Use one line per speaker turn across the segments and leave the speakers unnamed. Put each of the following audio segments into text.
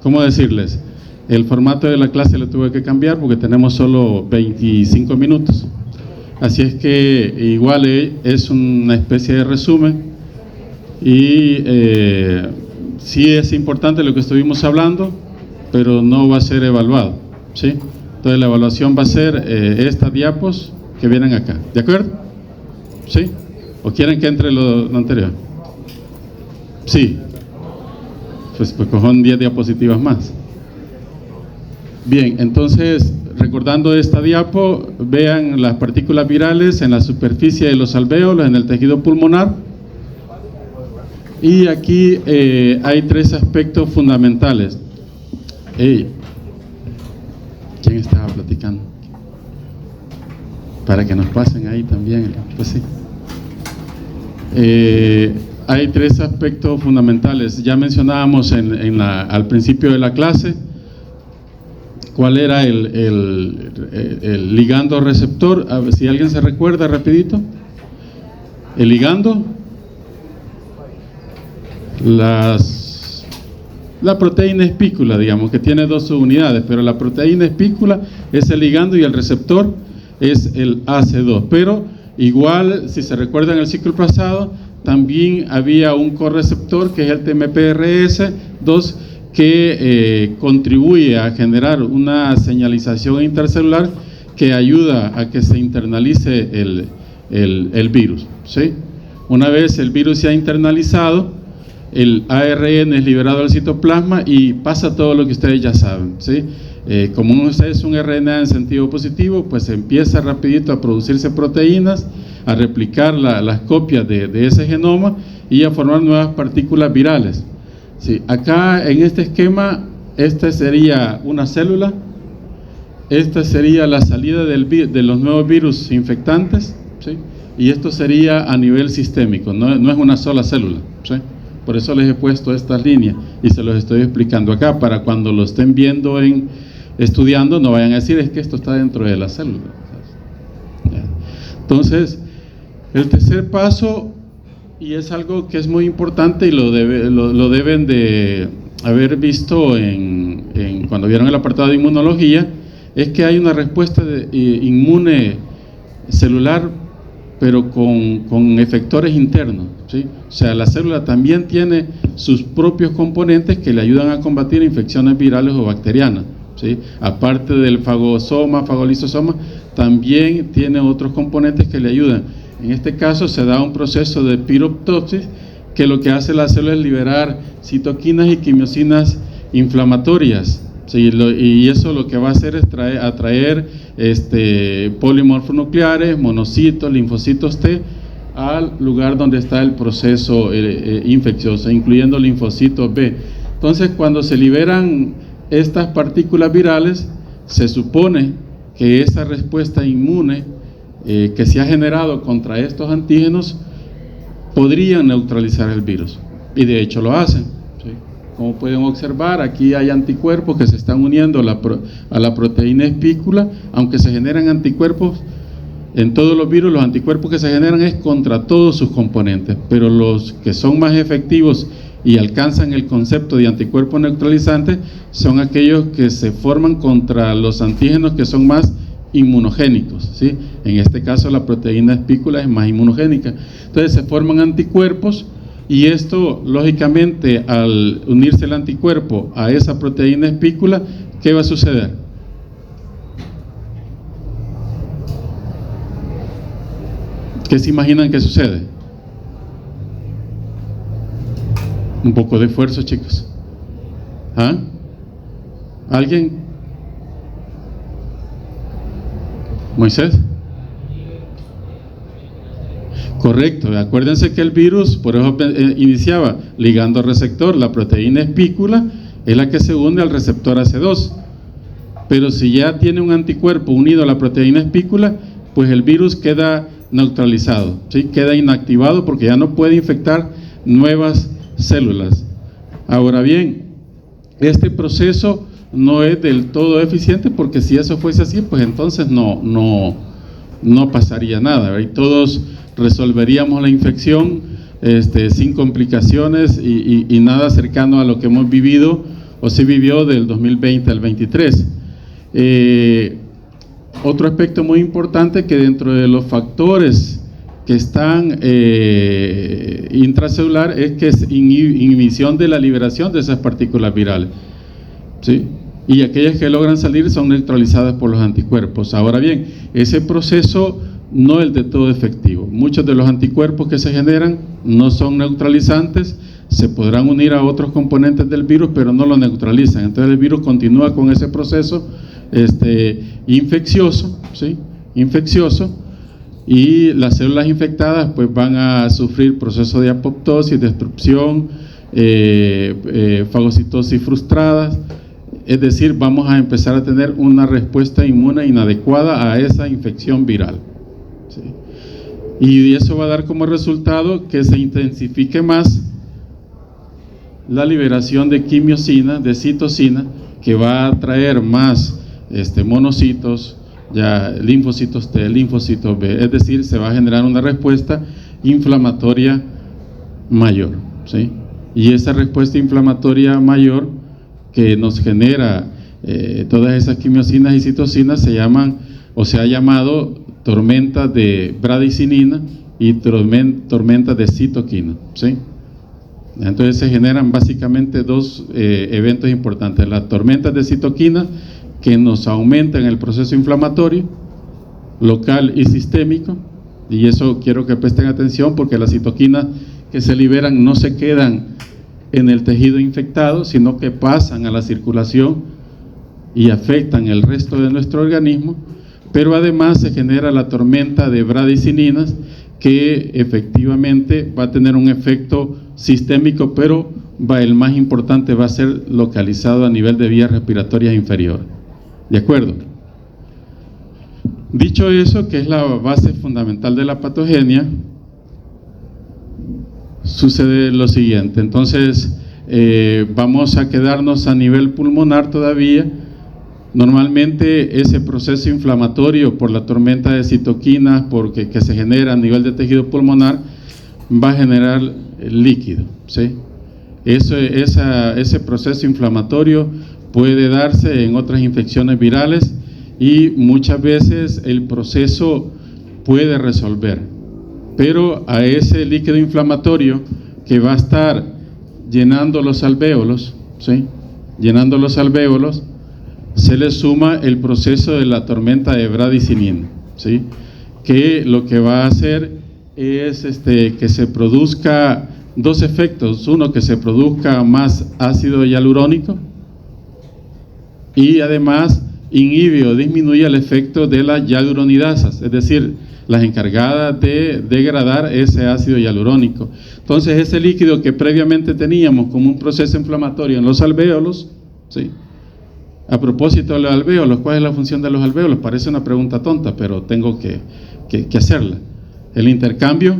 ¿cómo decirles? El formato de la clase lo tuve que cambiar porque tenemos solo 25 minutos. Así es que igual es una especie de resumen y sí es importante lo que estuvimos hablando, pero no va a ser evaluado, ¿sí? Entonces la evaluación va a ser estas diapos que vienen acá, ¿de acuerdo? ¿Sí? ¿O quieren que entre lo anterior? Sí. Pues cojan 10 diapositivas más. Bien, entonces, recordando esta diapo, vean las partículas virales en la superficie de los alvéolos, en el tejido pulmonar. Y aquí hay 3 aspectos fundamentales. ¿Quién estaba platicando? Para que nos pasen ahí también, pues sí. Hay 3 aspectos fundamentales. Ya mencionábamos al principio de la clase cuál era el ligando receptor. A ver si alguien se recuerda rapidito. El ligando, la proteína espícula, digamos, que tiene 2 subunidades, pero la proteína espícula es el ligando y el receptor es el AC2. Pero igual, si se recuerdan el ciclo pasado, también había un correceptor que es el TMPRS2 que contribuye a generar una señalización intercelular que ayuda a que se internalice el virus, ¿sí? Una vez el virus se ha internalizado, el ARN es liberado al citoplasma y pasa todo lo que ustedes ya saben, ¿sí? Como es un RNA en sentido positivo, pues empieza rapidito a producirse proteínas, a replicar las copias de ese genoma y a formar nuevas partículas virales. Sí, acá en este esquema, esta sería una célula, esta sería la salida de los nuevos virus infectantes, ¿sí? Y esto sería a nivel sistémico, no es una sola célula, ¿sí? Por eso les he puesto estas líneas y se los estoy explicando acá, para cuando lo estén viendo estudiando, no vayan a decir es que esto está dentro de la célula. Entonces, el tercer paso, y es algo que es muy importante y lo deben de haber visto cuando vieron el apartado de inmunología, es que hay una respuesta inmune celular, pero con efectores internos, ¿sí? O sea, la célula también tiene sus propios componentes que le ayudan a combatir infecciones virales o bacterianas, ¿sí? Aparte del fagosoma, fagolisosoma, también tiene otros componentes que le ayudan. En este caso se da un proceso de piroptosis, que lo que hace la célula es liberar citoquinas y quimiosinas inflamatorias, ¿sí? Y eso lo que va a hacer es atraer polimorfos nucleares, monocitos, linfocitos T, al lugar donde está el proceso infeccioso, incluyendo linfocitos B. Entonces, cuando se liberan estas partículas virales, se supone que esa respuesta inmune que se ha generado contra estos antígenos podrían neutralizar el virus, y de hecho lo hacen, ¿sí? Como pueden observar, aquí hay anticuerpos que se están uniendo a la proteína espícula. Aunque se generan anticuerpos en todos los virus, los anticuerpos que se generan es contra todos sus componentes, pero los que son más efectivos y alcanzan el concepto de anticuerpos neutralizantes son aquellos que se forman contra los antígenos que son más inmunogénicos, ¿sí? En este caso la proteína espícula es más inmunogénica. Entonces se forman anticuerpos, y esto lógicamente al unirse el anticuerpo a esa proteína espícula, ¿qué va a suceder? ¿Qué se imaginan que sucede? Un poco de esfuerzo, chicos. ¿Ah? ¿Alguien? Moisés. Correcto, acuérdense que el virus, por eso iniciaba ligando receptor, la proteína espícula es la que se une al receptor AC2, pero si ya tiene un anticuerpo unido a la proteína espícula, pues el virus queda neutralizado, ¿sí? Queda inactivado porque ya no puede infectar nuevas células. Ahora bien, este proceso no es del todo eficiente, porque si eso fuese así, pues entonces no pasaría nada, ¿verdad? Y todos resolveríamos la infección sin complicaciones y nada cercano a lo que hemos vivido o sí vivió del 2020 al 23. Otro aspecto muy importante que dentro de los factores que están intracelular es que es inhibición de la liberación de esas partículas virales, ¿sí? Y aquellas que logran salir son neutralizadas por los anticuerpos. Ahora bien, ese proceso no es de todo efectivo. Muchos de los anticuerpos que se generan no son neutralizantes, se podrán unir a otros componentes del virus, pero no lo neutralizan. Entonces el virus continúa con ese proceso infeccioso, ¿sí? Infeccioso, y las células infectadas pues van a sufrir procesos de apoptosis, destrucción, fagocitosis frustradas. Es decir, vamos a empezar a tener una respuesta inmune inadecuada a esa infección viral, ¿sí? Y eso va a dar como resultado que se intensifique más la liberación de quimiosina, de citocina, que va a traer más monocitos, ya linfocitos T, linfocitos B. Es decir, se va a generar una respuesta inflamatoria mayor, ¿sí? Y esa respuesta inflamatoria mayor que nos genera todas esas quimiosinas y citocinas se llaman, o se ha llamado, tormentas de bradicinina y tormentas de citoquina, ¿sí? Entonces se generan básicamente dos eventos importantes: las tormentas de citoquina, que nos aumentan el proceso inflamatorio local y sistémico, y eso quiero que presten atención, porque las citoquinas que se liberan no se quedan en el tejido infectado, sino que pasan a la circulación y afectan el resto de nuestro organismo. Pero además se genera la tormenta de bradicininas, que efectivamente va a tener un efecto sistémico, pero el más importante va a ser localizado a nivel de vías respiratorias inferiores. ¿De acuerdo? Dicho eso, que es la base fundamental de la patogenia, sucede lo siguiente. Entonces vamos a quedarnos a nivel pulmonar todavía. Normalmente ese proceso inflamatorio por la tormenta de citoquinas que se genera a nivel de tejido pulmonar va a generar líquido, ¿sí? Ese proceso inflamatorio puede darse en otras infecciones virales, y muchas veces el proceso puede resolver, pero a ese líquido inflamatorio que va a estar llenando los alvéolos, ¿sí? Llenando los alvéolos, se le suma el proceso de la tormenta de bradicinina, ¿sí? Que lo que va a hacer es que se produzca dos efectos: uno, que se produzca más ácido hialurónico, y además inhibe o disminuye el efecto de las hialuronidasas, es decir, las encargadas de degradar ese ácido hialurónico. Entonces ese líquido que previamente teníamos como un proceso inflamatorio en los alvéolos, ¿sí? A propósito de los alvéolos, ¿cuál es la función de los alvéolos? Parece una pregunta tonta, pero tengo que hacerla. El intercambio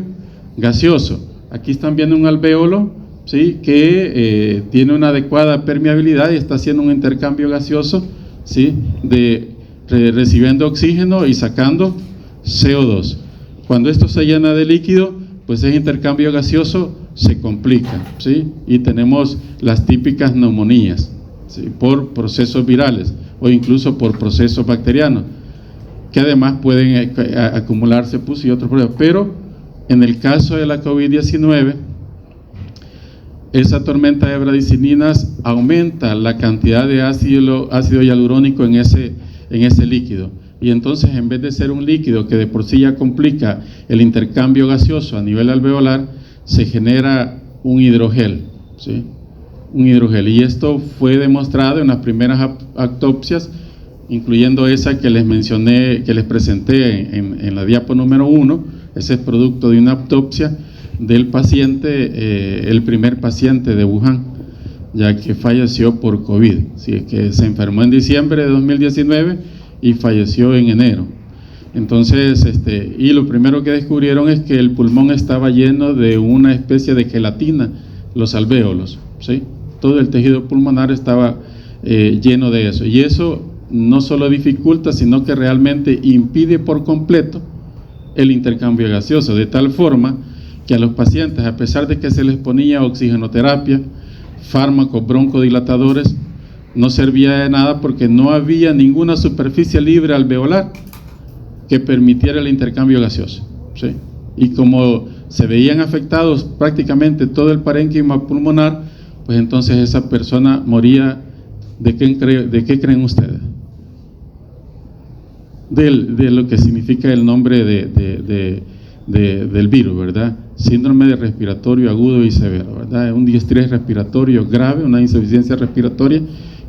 gaseoso. Aquí están viendo un alvéolo, ¿sí? Que tiene una adecuada permeabilidad y está haciendo un intercambio gaseoso, ¿sí? Recibiendo oxígeno y sacando CO2. Cuando esto se llena de líquido, pues ese intercambio gaseoso se complica, ¿sí? Y tenemos las típicas neumonías, ¿sí? Por procesos virales o incluso por procesos bacterianos, que además pueden acumularse pus y otros problemas. Pero en el caso de la COVID-19, esa tormenta de bradicininas aumenta la cantidad de ácido hialurónico en ese líquido, y entonces, en vez de ser un líquido que de por sí ya complica el intercambio gaseoso a nivel alveolar, se genera un hidrogel, ¿sí? Un hidrogel, y esto fue demostrado en las primeras autopsias, incluyendo esa que les mencioné, que les presenté en la diapo número 1. Ese es producto de una autopsia del paciente, el primer paciente de Wuhan, ya que falleció por COVID, ¿sí? Que se enfermó en diciembre de 2019 y falleció en enero. Entonces, y lo primero que descubrieron es que el pulmón estaba lleno de una especie de gelatina, los alvéolos, ¿sí? Todo el tejido pulmonar estaba lleno de eso, y eso no solo dificulta, sino que realmente impide por completo el intercambio gaseoso, de tal forma que a los pacientes, a pesar de que se les ponía oxigenoterapia, fármacos broncodilatadores, no servía de nada porque no había ninguna superficie libre alveolar que permitiera el intercambio gaseoso, ¿sí? Y como se veían afectados prácticamente todo el parénquima pulmonar, pues entonces esa persona moría. ¿De qué creen ustedes? De lo que significa el nombre del virus, ¿verdad? Síndrome de respiratorio agudo y severo, ¿verdad? Un distrés respiratorio grave, una insuficiencia respiratoria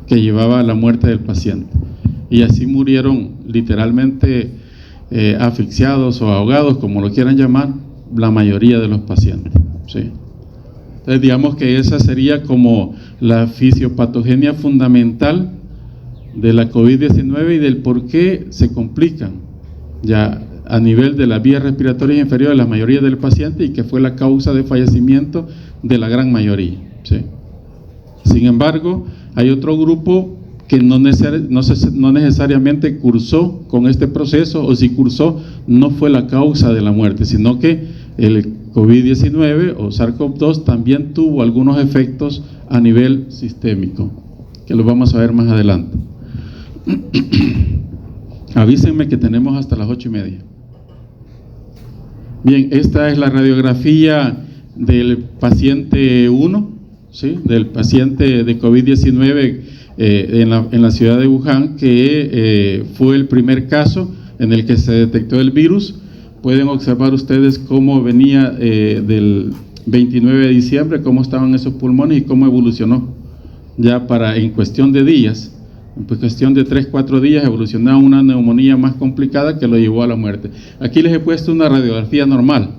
que llevaba a la muerte del paciente. Y así murieron literalmente asfixiados o ahogados, como lo quieran llamar, la mayoría de los pacientes, ¿sí? Entonces digamos que esa sería como la fisiopatogenia fundamental de la COVID-19 y del por qué se complican ya a nivel de las vías respiratorias inferiores de la mayoría del paciente y que fue la causa de fallecimiento de la gran mayoría, ¿sí? Sin embargo, hay otro grupo que no necesariamente cursó con este proceso, o si cursó no fue la causa de la muerte, sino que el COVID-19 o SARS-CoV-2 también tuvo algunos efectos a nivel sistémico, que los vamos a ver más adelante. Avísenme que tenemos hasta las 8:30. Bien, esta es la radiografía del paciente 1, ¿sí? Del paciente de COVID-19 en la ciudad de Wuhan, que fue el primer caso en el que se detectó el virus. Pueden observar ustedes cómo venía del 29 de diciembre, cómo estaban esos pulmones y cómo evolucionó. Ya en cuestión de días, en cuestión de 3-4 días, evolucionó a una neumonía más complicada que lo llevó a la muerte. Aquí les he puesto una radiografía normal.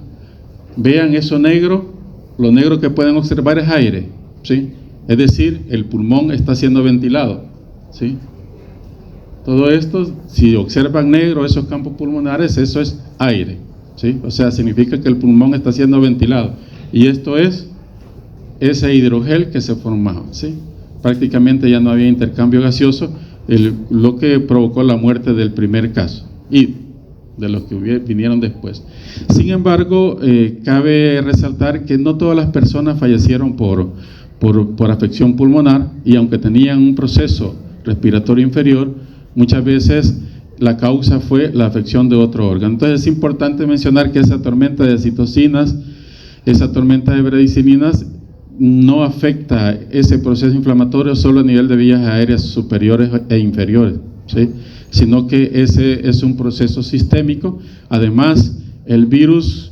Vean eso negro, lo negro que pueden observar es aire, ¿sí? Es decir, el pulmón está siendo ventilado, ¿sí? Todo esto, si observan negro esos campos pulmonares, eso es aire, ¿sí? O sea, significa que el pulmón está siendo ventilado. Y esto es ese hidrogel que se formaba, ¿sí? Prácticamente ya no había intercambio gaseoso, lo que provocó la muerte del primer caso y de los que vinieron después. Sin embargo, cabe resaltar que no todas las personas fallecieron por afección pulmonar, y aunque tenían un proceso respiratorio inferior, muchas veces la causa fue la afección de otro órgano. Entonces es importante mencionar que esa tormenta de citocinas, esa tormenta de bradicininas, no afecta ese proceso inflamatorio solo a nivel de vías aéreas superiores e inferiores, ¿sí? Sino que ese es un proceso sistémico. Además, el virus,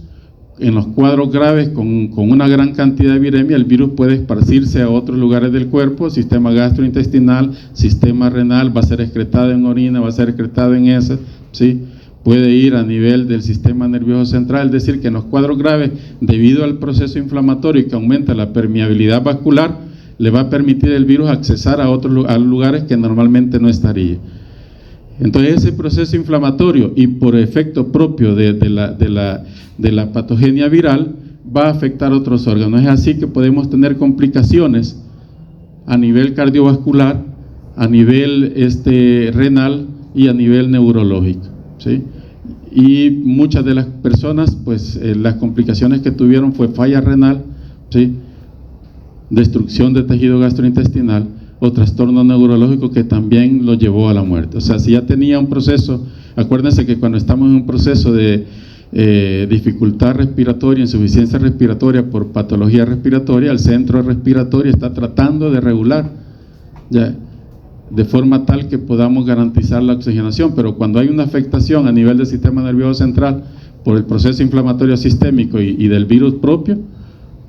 en los cuadros graves con una gran cantidad de viremia, el virus puede esparcirse a otros lugares del cuerpo, sistema gastrointestinal, sistema renal, va a ser excretado en orina, va a ser excretado en heces, ¿sí? Puede ir a nivel del sistema nervioso central, es decir, que en los cuadros graves, debido al proceso inflamatorio que aumenta la permeabilidad vascular, le va a permitir el virus accesar a otros lugares que normalmente no estaría. Entonces ese proceso inflamatorio, y por efecto propio de la patogenia viral, va a afectar otros órganos. Es así que podemos tener complicaciones a nivel cardiovascular, a nivel renal y a nivel neurológico, ¿sí? Y muchas de las personas, pues las complicaciones que tuvieron fue falla renal, ¿sí? Destrucción de tejido gastrointestinal o trastorno neurológico que también lo llevó a la muerte. O sea, si ya tenía un proceso, acuérdense que cuando estamos en un proceso de dificultad respiratoria, insuficiencia respiratoria por patología respiratoria, el centro respiratorio está tratando de regular, ya, de forma tal que podamos garantizar la oxigenación. Pero cuando hay una afectación a nivel del sistema nervioso central por el proceso inflamatorio sistémico y del virus propio,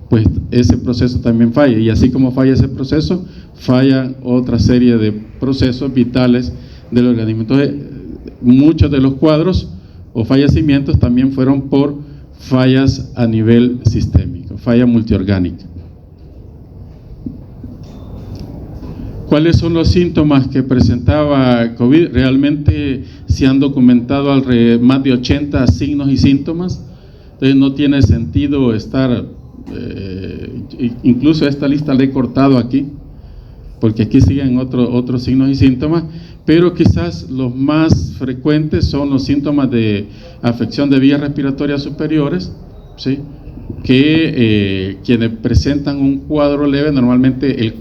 pues ese proceso también falla, y así como falla ese proceso, fallan otra serie de procesos vitales del organismo. Entonces, muchos de los cuadros o fallecimientos también fueron por fallas a nivel sistémico, falla multiorgánica. ¿Cuáles son los síntomas que presentaba COVID? Realmente se han documentado más de 80 signos y síntomas. Entonces no tiene sentido estar, incluso esta lista la he cortado aquí, porque aquí siguen otros signos y síntomas, pero quizás los más frecuentes son los síntomas de afección de vías respiratorias superiores, ¿sí? Que quienes presentan un cuadro leve, normalmente el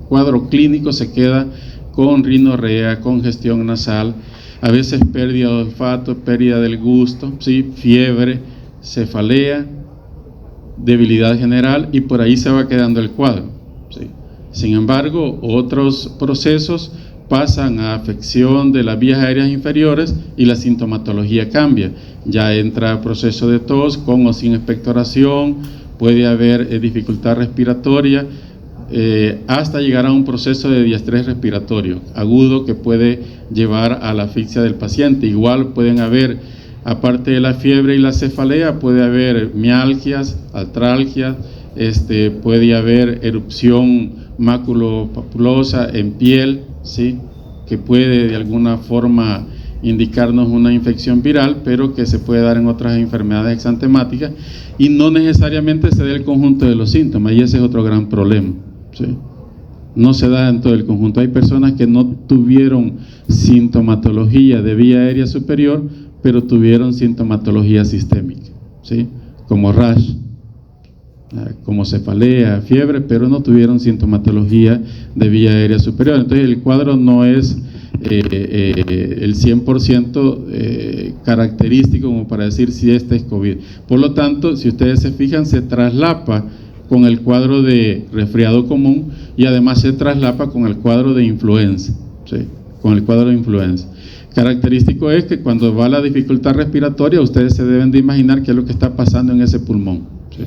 cuadro clínico se queda con rinorrea, congestión nasal, a veces pérdida de olfato, pérdida del gusto, ¿sí? Fiebre, cefalea, debilidad general, y por ahí se va quedando el cuadro, ¿sí? Sin embargo, otros procesos pasan a afección de las vías aéreas inferiores y la sintomatología cambia. Ya entra proceso de tos con o sin expectoración, puede haber dificultad respiratoria, hasta llegar a un proceso de distrés respiratorio agudo que puede llevar a la asfixia del paciente. Igual pueden haber, aparte de la fiebre y la cefalea, puede haber mialgias, artralgias, puede haber erupción maculopapulosa en piel, ¿sí? Que puede de alguna forma indicarnos una infección viral, pero que se puede dar en otras enfermedades exantemáticas y no necesariamente se da el conjunto de los síntomas, y ese es otro gran problema, ¿sí? No se da en todo el conjunto. Hay personas que no tuvieron sintomatología de vía aérea superior, pero tuvieron sintomatología sistémica, ¿sí? Como rash, como cefalea, fiebre, pero no tuvieron sintomatología de vía aérea superior. Entonces el cuadro no es el 100% característico como para decir si este es COVID. Por lo tanto, si ustedes se fijan, se traslapa con el cuadro de resfriado común y además se traslapa con el cuadro de influenza, ¿sí? Con el cuadro de influenza. Característico es que cuando va la dificultad respiratoria, ustedes se deben de imaginar qué es lo que está pasando en ese pulmón, ¿sí?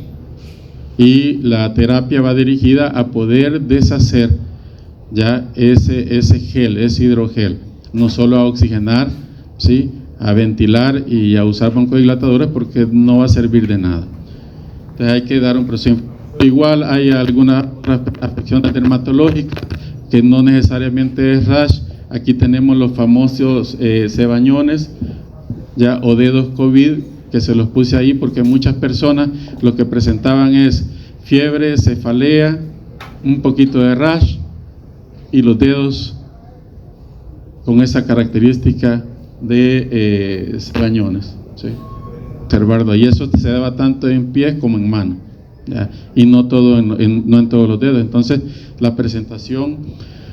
Y la terapia va dirigida a poder deshacer ya ese gel, ese hidrogel, no solo a oxigenar, ¿sí? A ventilar y a usar broncodilatadores, porque no va a servir de nada. Entonces hay que dar un proceso. Igual hay algunas afecciones dermatológicas que no necesariamente es rash. Aquí tenemos los famosos cebañones, ya, o dedos COVID, que se los puse ahí porque muchas personas lo que presentaban es fiebre, cefalea, un poquito de rash y los dedos con esa característica de cebañones, ¿sí? Observarlo, y eso se daba tanto en pies como en manos, ¿ya? Y no en todos los dedos. Entonces la presentación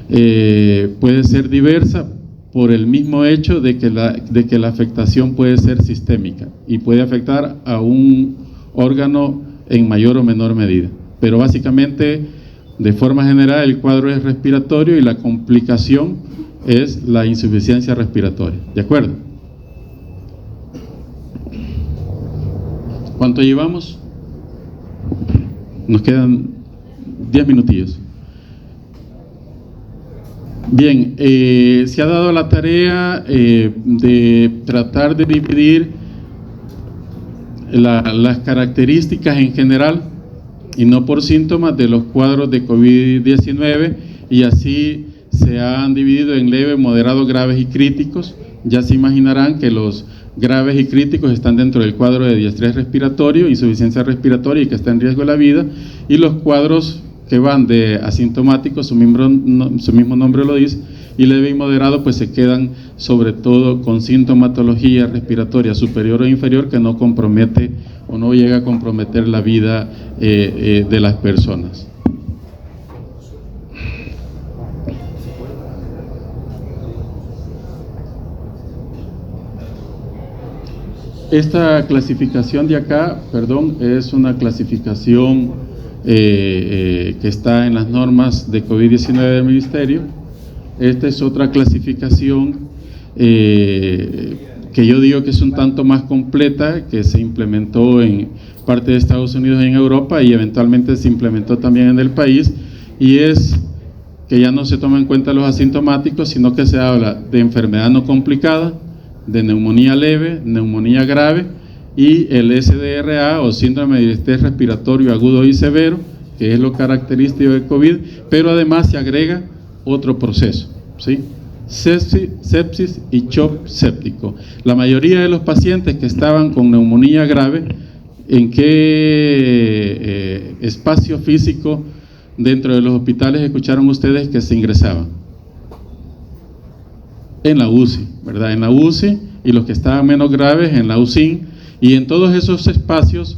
puede ser diversa por el mismo hecho de que la afectación puede ser sistémica y puede afectar a un órgano en mayor o menor medida, pero básicamente de forma general el cuadro es respiratorio y la complicación es la insuficiencia respiratoria. ¿De acuerdo? ¿Cuánto llevamos? Nos quedan 10 minutillos. Bien, se ha dado la tarea de tratar de dividir las características en general y no por síntomas de los cuadros de COVID-19, y así se han dividido en leve, moderado, graves y críticos. Ya se imaginarán que los graves y críticos están dentro del cuadro de distrés respiratorio, insuficiencia respiratoria y que está en riesgo de la vida, y los cuadros que van de asintomáticos, su mismo nombre lo dice, y leve y moderado, pues se quedan sobre todo con sintomatología respiratoria superior o inferior que no compromete o no llega a comprometer la vida de las personas. Esta clasificación de acá, es una clasificación que está en las normas de COVID-19 del Ministerio. Esta es otra clasificación que yo digo que es un tanto más completa, que se implementó en parte de Estados Unidos y en Europa y eventualmente se implementó también en el país, y es que ya no se toma en cuenta los asintomáticos, sino que se habla de enfermedad no complicada, de neumonía leve, neumonía grave y el SDRA o síndrome de distrés respiratorio agudo y severo, que es lo característico del COVID, pero además se agrega otro proceso, ¿sí? Sepsis y shock séptico. La mayoría de los pacientes que estaban con neumonía grave, ¿en qué espacio físico dentro de los hospitales escucharon ustedes que se ingresaban? En la UCI, ¿verdad? En la UCI, y los que estaban menos graves en la UCIN, y en todos esos espacios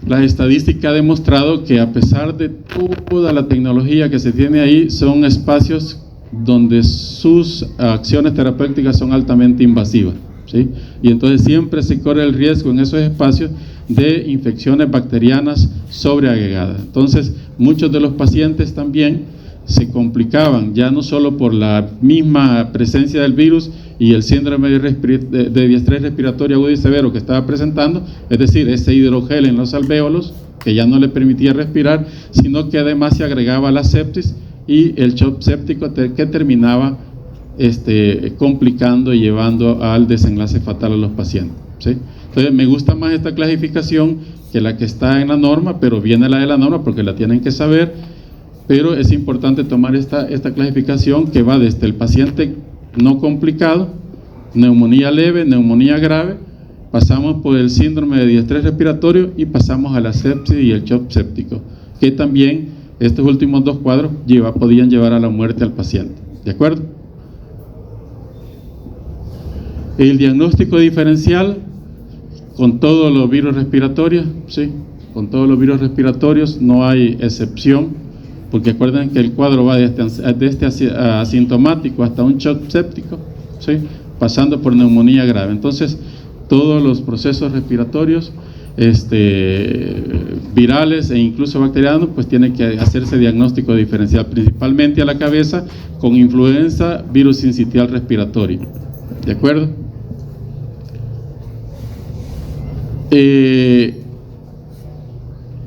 la estadística ha demostrado que a pesar de toda la tecnología que se tiene ahí, son espacios donde sus acciones terapéuticas son altamente invasivas, ¿sí? Y entonces siempre se corre el riesgo en esos espacios de infecciones bacterianas sobreagregadas. Entonces, muchos de los pacientes también se complicaban, ya no solo por la misma presencia del virus y el síndrome de distrés respiratorio agudo y severo que estaba presentando, es decir, ese hidrogel en los alvéolos que ya no le permitía respirar, sino que además se agregaba la sepsis y el shock séptico que terminaba complicando y llevando al desenlace fatal a los pacientes, ¿sí? Entonces me gusta más esta clasificación que la que está en la norma, pero viene la de la norma porque la tienen que saber, pero es importante tomar esta clasificación que va desde el paciente no complicado, neumonía leve, neumonía grave, pasamos por el síndrome de distrés respiratorio y pasamos a la sepsis y el shock séptico, que también estos últimos dos cuadros podían llevar a la muerte al paciente, ¿de acuerdo? El diagnóstico diferencial con todos los virus respiratorios, sí, con todos los virus respiratorios no hay excepción, porque acuerden que el cuadro va desde asintomático hasta un shock séptico, ¿sí? Pasando por neumonía grave. Entonces, todos los procesos respiratorios virales e incluso bacterianos, pues tiene que hacerse diagnóstico diferencial, principalmente a la cabeza, con influenza, virus sincitial respiratorio. ¿De acuerdo?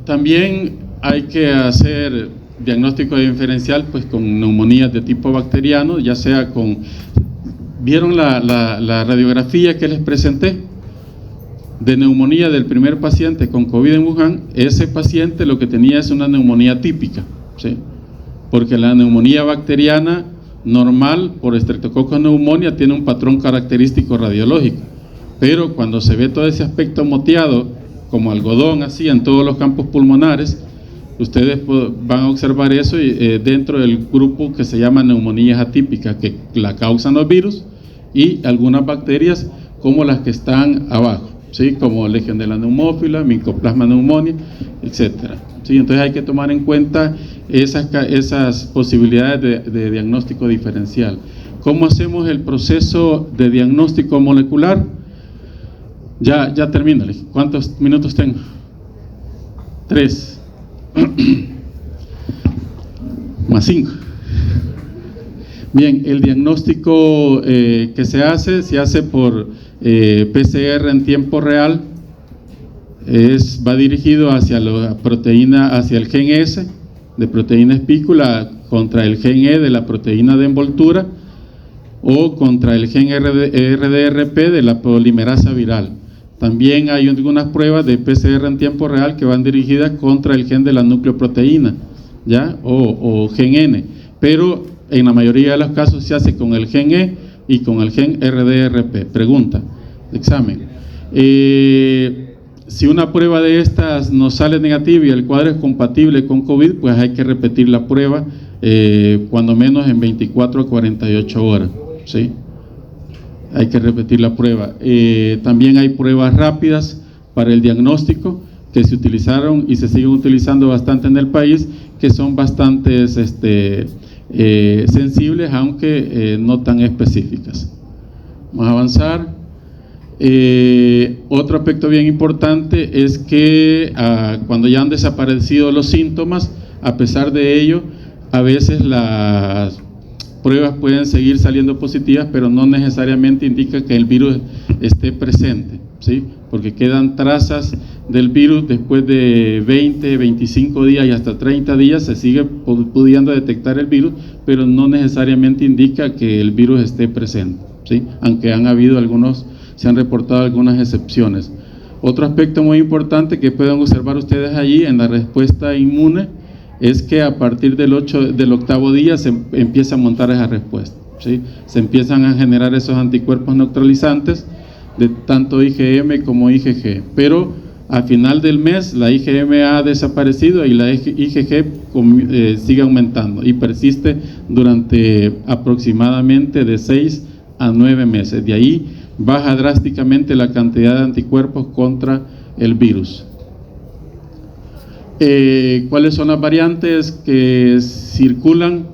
También hay que hacer diagnóstico diferencial pues con neumonías de tipo bacteriano, ya sea con... ¿Vieron la radiografía que les presenté? De neumonía del primer paciente con COVID en Wuhan. Ese paciente lo que tenía es una neumonía típica, ¿sí? Porque la neumonía bacteriana normal por Streptococcus pneumoniae tiene un patrón característico radiológico, pero cuando se ve todo ese aspecto moteado como algodón así en todos los campos pulmonares, ustedes van a observar eso dentro del grupo que se llama neumonías atípicas, que la causan los virus y algunas bacterias como las que están abajo, ¿sí? Como Legionella pneumófila, Mycoplasma pneumoniae, etcétera, ¿sí? Entonces hay que tomar en cuenta esas posibilidades de diagnóstico diferencial. ¿Cómo hacemos el proceso de diagnóstico molecular? Ya termino. ¿Cuántos minutos tengo? 3 más 5. Bien, el diagnóstico que se hace por PCR en tiempo real. Va dirigido hacia la proteína, hacia el gen S de proteína espícula contra el gen E de la proteína de envoltura o contra el gen RDRP de la polimerasa viral. También hay algunas pruebas de PCR en tiempo real que van dirigidas contra el gen de la nucleoproteína, ¿ya? O gen N, pero en la mayoría de los casos se hace con el gen E y con el gen RDRP. Pregunta, examen. Si una prueba de estas nos sale negativa y el cuadro es compatible con COVID, pues hay que repetir la prueba cuando menos en 24 a 48 horas, ¿sí? Hay que repetir la prueba. También hay pruebas rápidas para el diagnóstico que se utilizaron y se siguen utilizando bastante en el país, que son bastante sensibles, aunque no tan específicas. Vamos a avanzar. Otro aspecto bien importante es que cuando ya han desaparecido los síntomas, a pesar de ello, a veces las pruebas pueden seguir saliendo positivas, pero no necesariamente indica que el virus esté presente, ¿sí? Porque quedan trazas del virus después de 20, 25 días y hasta 30 días, se sigue pudiendo detectar el virus, pero no necesariamente indica que el virus esté presente, ¿sí? Aunque se han reportado algunas excepciones. Otro aspecto muy importante que pueden observar ustedes allí en la respuesta inmune es que a partir del 8º día se empieza a montar esa respuesta, ¿sí? Se empiezan a generar esos anticuerpos neutralizantes de tanto IgM como IgG, pero a final del mes la IgM ha desaparecido y la IgG sigue aumentando y persiste durante aproximadamente de 6 a 9 meses. De ahí baja drásticamente la cantidad de anticuerpos contra el virus. ¿Cuáles son las variantes que circulan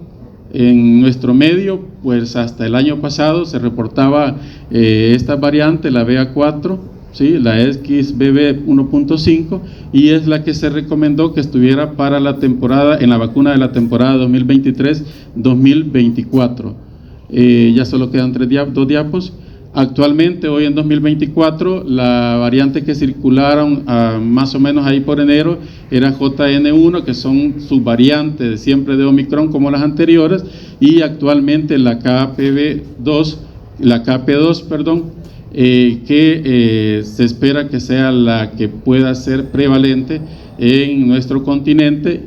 en nuestro medio? Pues hasta el año pasado se reportaba esta variante, la BA4, ¿sí? La XBB 1.5, y es la que se recomendó que estuviera para la temporada, en la vacuna de la temporada 2023-2024. Ya solo quedan dos diapos. Actualmente, hoy en 2024, la variante que circularon más o menos ahí por enero era JN1, que son subvariantes siempre de Omicron como las anteriores, y actualmente la KP2, que se espera que sea la que pueda ser prevalente en nuestro continente.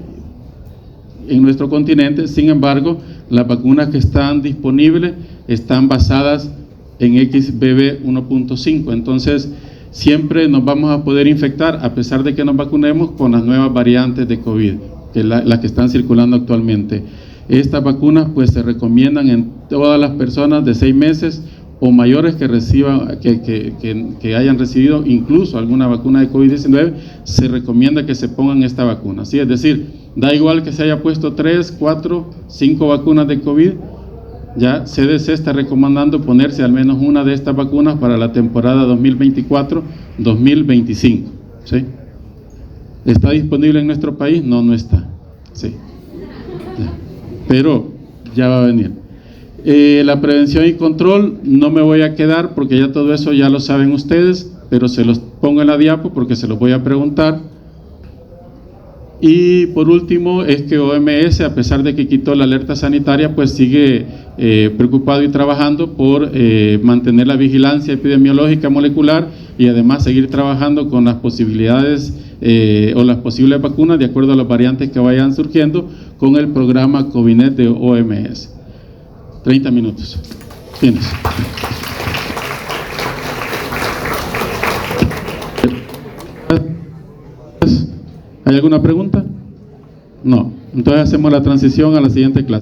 Sin embargo, las vacunas que están disponibles están basadas en XBB 1.5, entonces siempre nos vamos a poder infectar a pesar de que nos vacunemos con las nuevas variantes de COVID, que es las que están circulando actualmente. Estas vacunas pues se recomiendan en todas las personas de 6 meses o mayores que reciban, que hayan recibido incluso alguna vacuna de COVID-19, se recomienda que se pongan esta vacuna, ¿sí? Es decir, da igual que se haya puesto 3, 4, 5 vacunas de COVID, ya CDC está recomendando ponerse al menos una de estas vacunas para la temporada 2024-2025, ¿sí? ¿Está disponible en nuestro país? No, no está, sí, ya. Pero ya va a venir. La prevención y control, no me voy a quedar porque ya todo eso ya lo saben ustedes, pero se los pongo en la diapo porque se los voy a preguntar. Y por último es que OMS, a pesar de que quitó la alerta sanitaria, pues sigue preocupado y trabajando por mantener la vigilancia epidemiológica molecular y además seguir trabajando con las posibilidades o las posibles vacunas de acuerdo a las variantes que vayan surgiendo con el programa COVINET de OMS. 30 minutos. Tienes. ¿Hay alguna pregunta? No. Entonces hacemos la transición a la siguiente clase.